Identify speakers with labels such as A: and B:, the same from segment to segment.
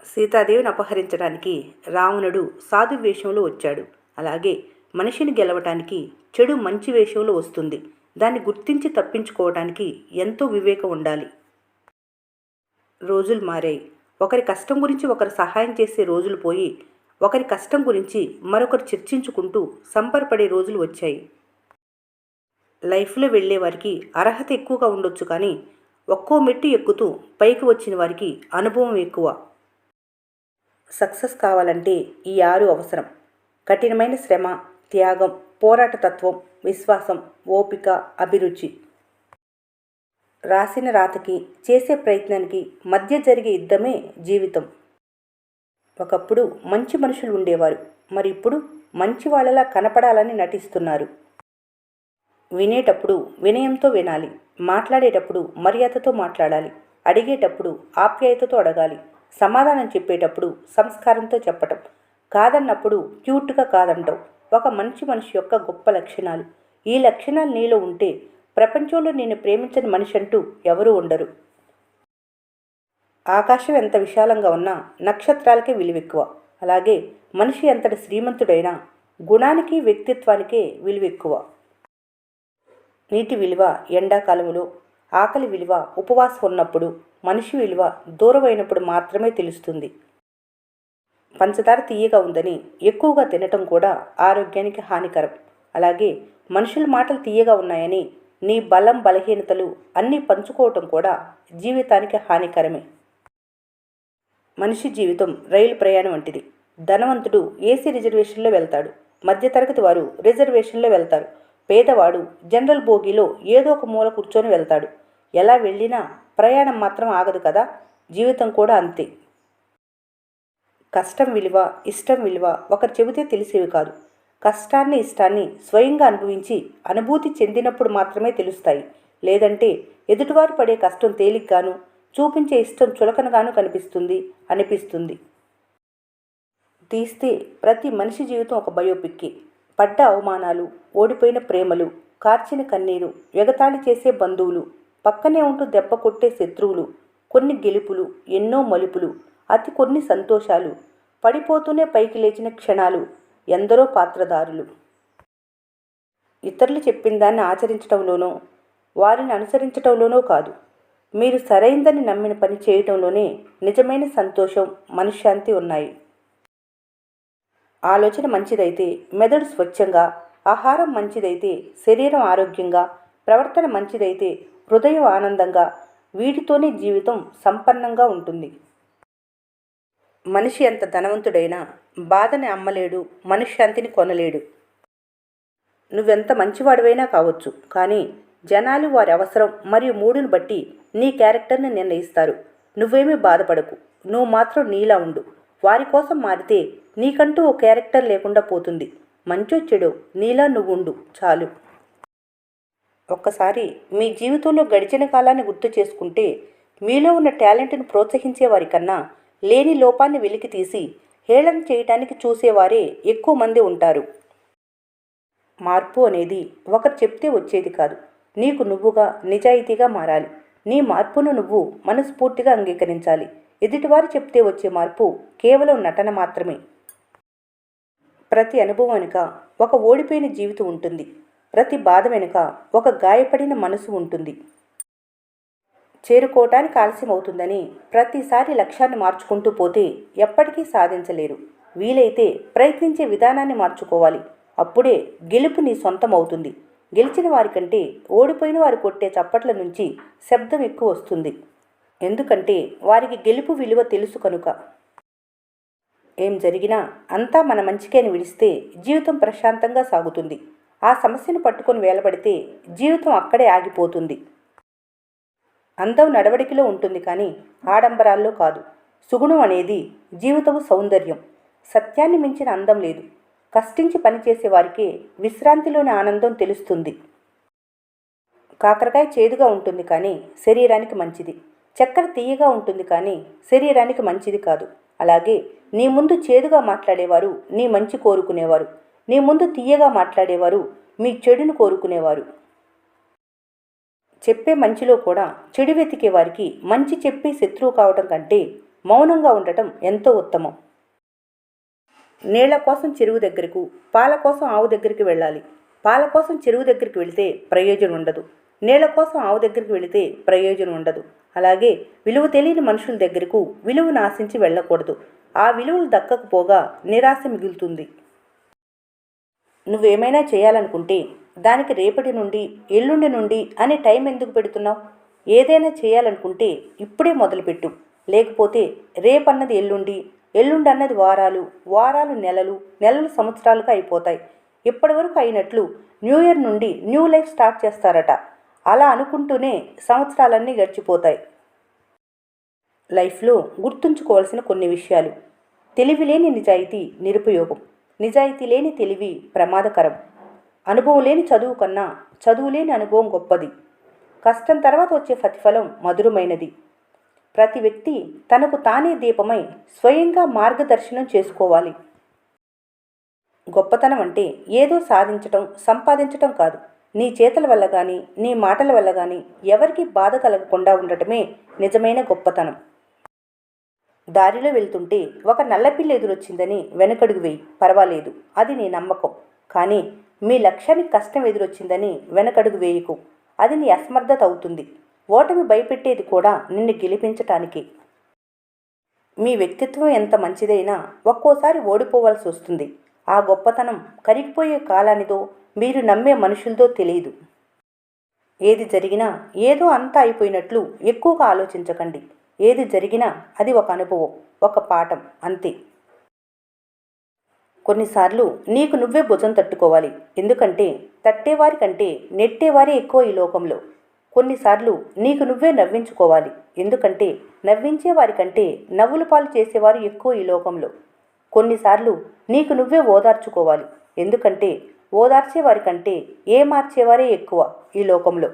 A: సీతాదేవిని అపహరించడానికి రావణుడు సాధు వేషంలో వచ్చాడు. అలాగే మనిషిని గెలవటానికి చెడు మంచి వేషంలో వస్తుంది. దాన్ని గుర్తించి తప్పించుకోవటానికి ఎంతో వివేకం ఉండాలి. రోజులు మారాయి. ఒకరి కష్టం గురించి ఒకరు సహాయం చేసే రోజులు పోయి, ఒకరి కష్టం గురించి మరొకరు చర్చించుకుంటూ సంబరపడే రోజులు వచ్చాయి. లైఫ్లో వెళ్ళే వారికి అర్హత ఎక్కువగా ఉండొచ్చు, కానీ ఒక్కో మెట్టు ఎక్కుతూ పైకి వచ్చిన వారికి అనుభవం ఎక్కువ. సక్సెస్ కావాలంటే ఈ 6 అవసరం: కఠినమైన శ్రమ, త్యాగం, పోరాట తత్వం, విశ్వాసం, ఓపిక, అభిరుచి. రాసిన రాతకి, చేసే ప్రయత్నానికి మధ్య జరిగే యుద్ధమే జీవితం. ఒకప్పుడు మంచి మనుషులు ఉండేవారు, మరి ఇప్పుడు మంచి వాళ్ళలా కనపడాలని నటిస్తున్నారు. వినేటప్పుడు వినయంతో వినాలి, మాట్లాడేటప్పుడు మర్యాదతో మాట్లాడాలి, అడిగేటప్పుడు ఆప్యాయతతో అడగాలి, సమాధానం చెప్పేటప్పుడు సంస్కారంతో చెప్పటం, కాదన్నప్పుడు క్యూట్గా కాదంటాం. ఒక మంచి మనిషి యొక్క గొప్ప లక్షణాలు. ఈ లక్షణాలు నీలో ఉంటే ప్రపంచంలో నేను ప్రేమించని మనిషి అంటూ ఎవరూ ఉండరు. ఆకాశం ఎంత విశాలంగా ఉన్నా నక్షత్రాలకే విలువెక్కువ. అలాగే మనిషి ఎంతటి శ్రీమంతుడైనా గుణానికి, వ్యక్తిత్వానికే విలువెక్కువ. నీటి విలువ ఎండాకాలంలో, ఆకలి విలువ ఉపవాసం ఉన్నప్పుడు, మనిషి విలువ దూరమైనప్పుడు మాత్రమే తెలుస్తుంది. పంచదార తీయగా ఉందని ఎక్కువగా తినటం కూడా ఆరోగ్యానికి హానికరం. అలాగే మనుషుల మాటలు తీయగా ఉన్నాయని నీ బలం, బలహీనతలు అన్నీ పంచుకోవటం కూడా జీవితానికి హానికరమే. మనిషి జీవితం రైలు ప్రయాణం వంటిది. ధనవంతుడు ఏసీ రిజర్వేషన్లో వెళ్తాడు, మధ్యతరగతి వారు రిజర్వేషన్లో వెళ్తారు, పేదవాడు జనరల్ బోగీలో ఏదో ఒక మూల కూర్చొని వెళ్తాడు. ఎలా వెళ్ళినా ప్రయాణం మాత్రం ఆగదు కదా. జీవితం కూడా అంతే. కష్టం విలువ, ఇష్టం విలువ ఒకరు చెబితే తెలిసేవి కాదు. కష్టాన్ని, ఇష్టాన్ని స్వయంగా అనుభవించి అనుభూతి చెందినప్పుడు మాత్రమే తెలుస్తాయి. లేదంటే ఎదుటివారు పడే కష్టం తేలిగ్గాను, చూపించే ఇష్టం చులకనగాను అనిపిస్తుంది. తీస్తే ప్రతి మనిషి జీవితం ఒక బయోపిక్కే. పడ్డ అవమానాలు, ఓడిపోయిన ప్రేమలు, కార్చిన కన్నీరు, ఎగతాళి చేసే బంధువులు, పక్కనే ఉంటూ దెబ్బ కొట్టే శత్రువులు, కొన్ని గెలుపులు, ఎన్నో మలుపులు, అతి కొన్ని సంతోషాలు, పడిపోతూనే పైకి లేచిన క్షణాలు, ఎందరో పాత్రధారులు. ఇతరులు చెప్పిన దాన్ని ఆచరించడంలోనో, వారిని అనుసరించటంలోనో కాదు, మీరు సరైందని నమ్మిన పని చేయటంలోనే నిజమైన సంతోషం, మనశ్శాంతి ఉన్నాయి. ఆలోచన మంచిదైతే మెదడు స్వచ్ఛంగా, ఆహారం మంచిదైతే శరీరం ఆరోగ్యంగా, ప్రవర్తన మంచిదైతే హృదయం ఆనందంగా, వీటితోనే జీవితం సంపన్నంగా ఉంటుంది. మనిషి ఎంత ధనవంతుడైనా బాధని అమ్మలేడు, మనశ్శాంతిని కొనలేడు. నువ్వెంత మంచివాడివైనా కావచ్చు, కానీ జనాలు వారి అవసరం మరియు మూడుని బట్టి నీ క్యారెక్టర్ని నిర్ణయిస్తారు. నువ్వేమీ బాధపడకు, నువ్వు మాత్రం నీలా ఉండు. వారి కోసం మారితే నీకంటూ ఓ క్యారెక్టర్ లేకుండా పోతుంది. మంచో చెడో నీలా నువ్వుండు చాలు. ఒక్కసారి మీ జీవితంలో గడిచిన కాలాన్ని గుర్తు చేసుకుంటే, మీలో ఉన్న టాలెంట్ను ప్రోత్సహించే వారికన్నా లేని లోపాన్ని వెలికి తీసి హేళన చేయటానికి చూసేవారే ఎక్కువ మంది ఉంటారు. మార్పు అనేది ఒకరు చెప్తే వచ్చేది కాదు. నీకు నువ్వుగా, నిజాయితీగా మారాలి. నీ మార్పును నువ్వు మనస్ఫూర్తిగా అంగీకరించాలి. ఎదుటివారు చెప్తే వచ్చే మార్పు కేవలం నటన మాత్రమే. ప్రతి అనుభవం వెనుక ఒక ఓడిపోయిన జీవితం ఉంటుంది. ప్రతి బాధ వెనుక ఒక గాయపడిన మనసు ఉంటుంది. చేరుకోవటానికి ఆలస్యం అవుతుందని ప్రతిసారి లక్ష్యాన్ని మార్చుకుంటూ పోతే ఎప్పటికీ సాధించలేరు. వీలైతే ప్రయత్నించే విధానాన్ని మార్చుకోవాలి. అప్పుడే గెలుపు నీ సొంతం అవుతుంది. గెలిచిన వారికంటే ఓడిపోయిన వారు కొట్టే చప్పట్ల నుంచి శబ్దం ఎక్కువ వస్తుంది. ఎందుకంటే వారికి గెలుపు విలువ తెలుసు కనుక. ఏం జరిగినా అంతా మన మంచికే అని విడిస్తే జీవితం ప్రశాంతంగా సాగుతుంది. ఆ సమస్యను పట్టుకొని వేలబడితే జీవితం అక్కడే ఆగిపోతుంది. అందం నడవడికలో ఉంటుంది, కానీ ఆడంబరాల్లో కాదు. సుగుణం అనేది జీవితము సౌందర్యం. సత్యాన్ని మించిన అందం లేదు. కష్టించి పనిచేసే వారికే విశ్రాంతిలోని ఆనందం తెలుస్తుంది. కాకరకాయ చేదుగా ఉంటుంది, కానీ శరీరానికి మంచిది. చక్కెర తీయగా ఉంటుంది, కానీ శరీరానికి మంచిది కాదు. అలాగే నీ ముందు చేదుగా మాట్లాడేవారు నీ మంచి కోరుకునేవారు. నీ ముందు తీయగా మాట్లాడేవారు మీ చెడును కోరుకునేవారు. చెప్పే మంచిలో కూడా చెడు వెతికే వారికి మంచి చెప్పి శత్రువు కావటం కంటే మౌనంగా ఉండటం ఎంతో ఉత్తమం. నీళ్ల కోసం చెరువు దగ్గరకు, పాల కోసం ఆవు దగ్గరికి వెళ్ళాలి. పాల కోసం చెరువు దగ్గరికి వెళితే ప్రయోజనం ఉండదు. నీళ్ల కోసం ఆవు దగ్గరికి వెళితే ప్రయోజనం ఉండదు. అలాగే విలువ తెలియని మనుషుల దగ్గరకు విలువను ఆశించి వెళ్ళకూడదు. ఆ విలువలు దక్కకపోగా నిరాశ మిగులుతుంది. నువ్వేమైనా చేయాలనుకుంటే దానికి రేపటి నుండి, ఎల్లుండి నుండి అని టైం ఎందుకు పెడుతున్నావు? ఏదైనా చేయాలనుకుంటే ఇప్పుడే మొదలుపెట్టు. లేకపోతే రేపన్నది ఎల్లుండి, ఎల్లుండి అన్నది వారాలు, వారాలు నెలలు, నెలలు సంవత్సరాలుగా అయిపోతాయి. ఇప్పటి వరకు అయినట్లు న్యూ ఇయర్ నుండి న్యూ లైఫ్ స్టార్ట్ చేస్తారట. అలా అనుకుంటూనే సంవత్సరాలన్నీ గడిచిపోతాయి. లైఫ్లో గుర్తుంచుకోవాల్సిన కొన్ని విషయాలు. తెలివి లేని నిజాయితీ నిరుపయోగం. నిజాయితీ లేని తెలివి ప్రమాదకరం. అనుభవం లేని చదువు కన్నా చదువు లేని అనుభవం గొప్పది. కష్టం తర్వాత వచ్చే ప్రతిఫలం మధురమైనది. ప్రతి వ్యక్తి తనకు తానే దీపమై స్వయంగా మార్గదర్శనం చేసుకోవాలి. గొప్పతనం అంటే ఏదో సాధించటం, సంపాదించటం కాదు. నీ చేతల వల్ల కానీ, నీ మాటల వల్ల కానీ ఎవరికీ బాధ కలగకుండా ఉండటమే నిజమైన గొప్పతనం. దారిలో వెళ్తుంటే ఒక నల్లపిల్ల ఎదురొచ్చిందని వెనకడుగు వేయి, పర్వాలేదు, అది నీ నమ్మకం. కానీ మీ లక్ష్యానికి కష్టం ఎదురొచ్చిందని వెనకడుగు వేయకు, అది నీ అసమర్థత అవుతుంది. ఓటమి భయపెట్టేది కూడా నిన్ను గెలిపించటానికి. మీ వ్యక్తిత్వం ఎంత మంచిదైనా ఒక్కోసారి ఓడిపోవాల్సి వస్తుంది. ఆ గొప్పతనం కరిగిపోయే కాలానిదో, మీరు నమ్మే మనుషులతో తెలియదు. ఏది జరిగినా ఏదో అంతా అయిపోయినట్లు ఎక్కువగా ఆలోచించకండి. ఏది జరిగినా అది ఒక అనుభవం, ఒక పాఠం, అంతే. కొన్నిసార్లు నీకు నువ్వే భుజం తట్టుకోవాలి. ఎందుకంటే తట్టేవారి కంటే నెట్టేవారే ఎక్కువ ఈ లోకంలో. కొన్నిసార్లు నీకు నువ్వే నవ్వించుకోవాలి. ఎందుకంటే నవ్వించే వారికంటే నవ్వుల పాలు చేసేవారు ఎక్కువ ఈ లోకంలో. కొన్నిసార్లు నీకు నువ్వే ఓదార్చుకోవాలి. ఎందుకంటే ఓదార్చేవారి కంటే మార్చేవారే ఎక్కువ ఈ లోకంలో.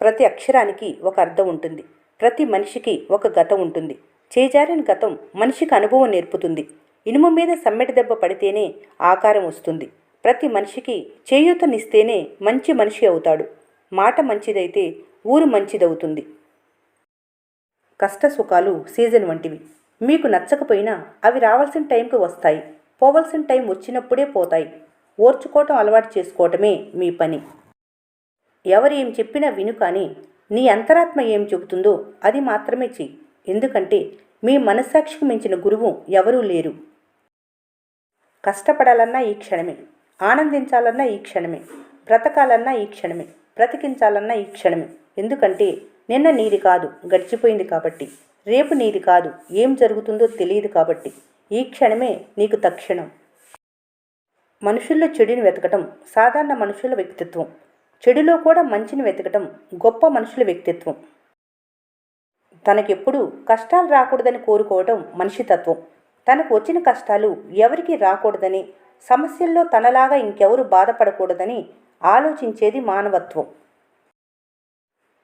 A: ప్రతి అక్షరానికి ఒక అర్థం ఉంటుంది. ప్రతి మనిషికి ఒక గతం ఉంటుంది. చేజారిన గతం మనిషికి అనుభవం నేర్పుతుంది. ఇనుము మీద సమ్మెటి దెబ్బ పడితేనే ఆకారం వస్తుంది. ప్రతి మనిషికి చేయూతనిస్తేనే మంచి మనిషి అవుతాడు. మాట మంచిదైతే ఊరు మంచిదవుతుంది. కష్ట సుఖాలు సీజన్ వంటివి. మీకు నచ్చకపోయినా అవి రావాల్సిన టైంకి వస్తాయి, పోవలసిన టైం వచ్చినప్పుడే పోతాయి. ఓర్చుకోవటం అలవాటు చేసుకోవటమే మీ పని. ఎవరు ఏం చెప్పినా విను, కానీ నీ అంతరాత్మ ఏం చెబుతుందో అది మాత్రమే చెయ్యి. ఎందుకంటే మీ మనస్సాక్షికి మించిన గురువు ఎవరూ లేరు. కష్టపడాలన్నా ఈ క్షణమే, ఆనందించాలన్నా ఈ క్షణమే, బ్రతకాలన్నా ఈ క్షణమే, బ్రతికించాలన్నా ఈ క్షణమే. ఎందుకంటే నిన్న నీది కాదు, గడిచిపోయింది కాబట్టి. రేపు నీది కాదు, ఏం జరుగుతుందో తెలియదు కాబట్టి. ఈ క్షణమే నీకు తక్షణం. మనుషుల్లో చెడుని వెతకటం సాధారణ మనుషుల వ్యక్తిత్వం. చెడులో కూడా మంచిని వెతకటం గొప్ప మనుషుల వ్యక్తిత్వం. తనకెప్పుడు కష్టాలు రాకూడదని కోరుకోవటం మనిషి తత్వం. తనకు వచ్చిన కష్టాలు ఎవరికి రాకూడదని, సమస్యల్లో తనలాగా ఇంకెవరు బాధపడకూడదని ఆలోచించేది మానవత్వం.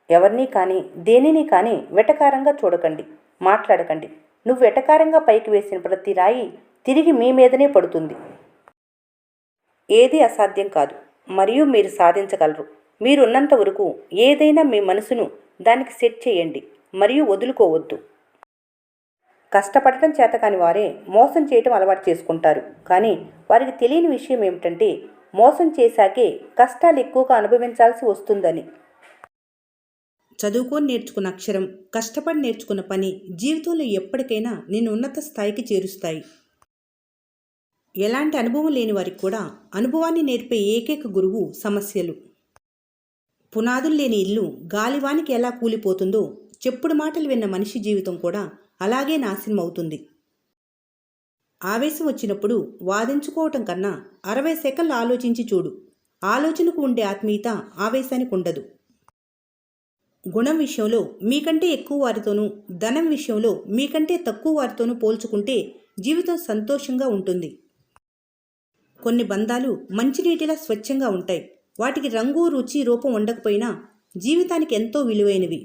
A: ఎవరిని కానీ దేనిని కానీ వెటకారంగా చూడకండి, మాట్లాడకండి. నువ్వు వెటకారంగా పైకి వేసిన ప్రతి రాయి తిరిగి మీ మీదనే పడుతుంది. ఏది అసాధ్యం కాదు, మరియు మీరు సాధించగలరు. మీరున్నంత వరకు ఏదైనా మీ మనసును దానికి సెట్ చేయండి మరియు వదులుకోవద్దు. కష్టపడటం చేతకాని వారే మోసం చేయటం అలవాటు చేసుకుంటారు. కానీ వారికి తెలియని విషయం ఏమిటంటే మోసం చేశాకే కష్టాలు ఎక్కువగా అనుభవించాల్సి వస్తుందని. చదువుకొని నేర్చుకున్న అక్షరం, కష్టపడి నేర్చుకున్న పని జీవితంలో ఎప్పటికైనా నిన్ను ఉన్నత స్థాయికి చేరుస్తాయి. ఎలాంటి అనుభవం లేని వారికి కూడా అనుభవాన్ని నేర్పే ఏకైక గురువు సమస్యలు. పునాదులు లేని ఇల్లు గాలివానికి ఎలా కూలిపోతుందో చెప్పుడు మాటలు విన్న మనిషి జీవితం కూడా అలాగే నాశనం అవుతుంది. ఆవేశం వచ్చినప్పుడు వాదించుకోవటం కన్నా 60 సెకన్లు ఆలోచించి చూడు. ఆలోచనకు ఉండే ఆత్మీయత ఆవేశానికి ఉండదు. గుణం విషయంలో మీకంటే ఎక్కువ వారితోనూ, ధనం విషయంలో మీకంటే తక్కువ వారితోనూ పోల్చుకుంటే జీవితం సంతోషంగా ఉంటుంది. కొన్ని బంధాలు మంచినీటిలా స్వచ్ఛంగా ఉంటాయి. వాటికి రంగు, రుచి, రూపం ఉండకపోయినా జీవితానికి ఎంతో విలువైనవి.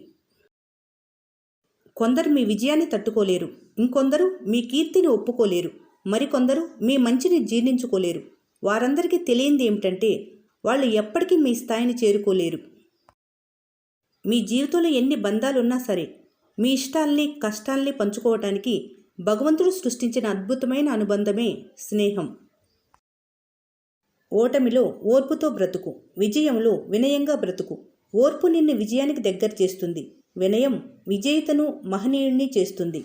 A: కొందరు మీ విజయాన్ని తట్టుకోలేరు, ఇంకొందరు మీ కీర్తిని ఒప్పుకోలేరు, మరికొందరు మీ మంచిని జీర్ణించుకోలేరు. వారందరికీ తెలియంది ఏమిటంటే వాళ్ళు ఎప్పటికీ మీ స్థాయిని చేరుకోలేరు. మీ జీవితంలో ఎన్ని బంధాలున్నా సరే మీ ఇష్టాల్ని కష్టాల్ని పంచుకోవటానికి భగవంతుడు సృష్టించిన అద్భుతమైన అనుబంధమే స్నేహం. ఓటమిలో ఓర్పుతో బ్రతుకు, విజయంలో వినయంగా బ్రతుకు. ఓర్పు నిన్ను విజయానికి దగ్గర చేస్తుంది, వినయం విజేతను మహనీయుణ్ణి చేస్తుంది.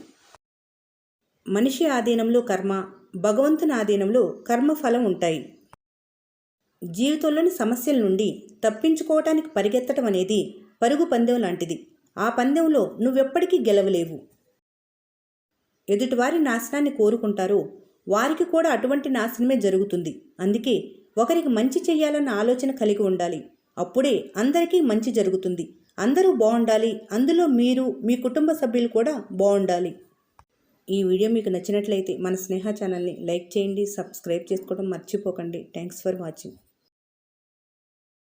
A: మనిషి ఆధీనంలో కర్మ, భగవంతుని ఆధీనంలో కర్మఫలం ఉంటాయి. జీవితంలోని సమస్యల నుండి తప్పించుకోవటానికి పరిగెత్తడం అనేది పరుగు పందెం లాంటిది. ఆ పందెంలో నువ్వెప్పటికీ గెలవలేవు. ఎదుటివారి నాశనాన్ని కోరుకుంటారో వారికి కూడా అటువంటి నాశనమే జరుగుతుంది. అందుకే ఒకరికి మంచి చెయ్యాలన్న ఆలోచన కలిగి ఉండాలి. అప్పుడే అందరికీ మంచి జరుగుతుంది. అందరూ బాగుండాలి, అందులో మీరు, మీ కుటుంబ సభ్యులు కూడా బాగుండాలి. ఈ వీడియో మీకు నచ్చినట్లయితే మన స్నేహ ఛానల్ని లైక్ చేయండి, సబ్స్క్రైబ్ చేసుకోవడం మర్చిపోకండి. Thanks for watching.